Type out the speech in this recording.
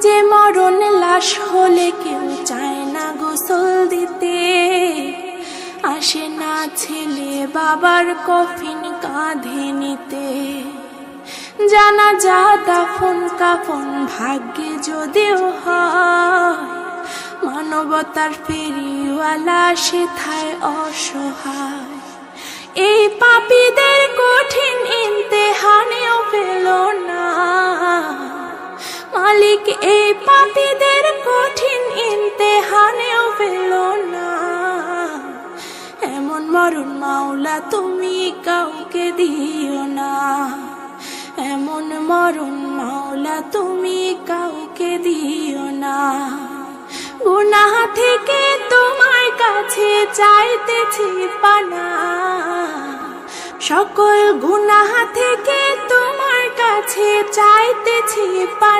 যে মরণ লাশ হলে কেউ চায় না গোসল দিতে, আসে না ছেলে বাবার কফিন কাঁধে নিতে। জানাজা দাফন কাফন ভাগ্যে যদিও হয়, মানবতার ফেরিওয়ালা সেথায় অসহায়। এই পাপীদের কঠিন ইমতিহানেও পেল না মালিক, এই পাপীদের কঠিন ইমতিহানেও পেল না। এমন মরণ মাওলা তুমি কাউকে দিও না, এমন মরণ মাওলা তুমি কাউকে দিও না। গুনাহ থেকে তোমার কাছে চাইতেছি পানা, সকল গুনাহ থেকে তোমার কাছে চাইতেছি পানা।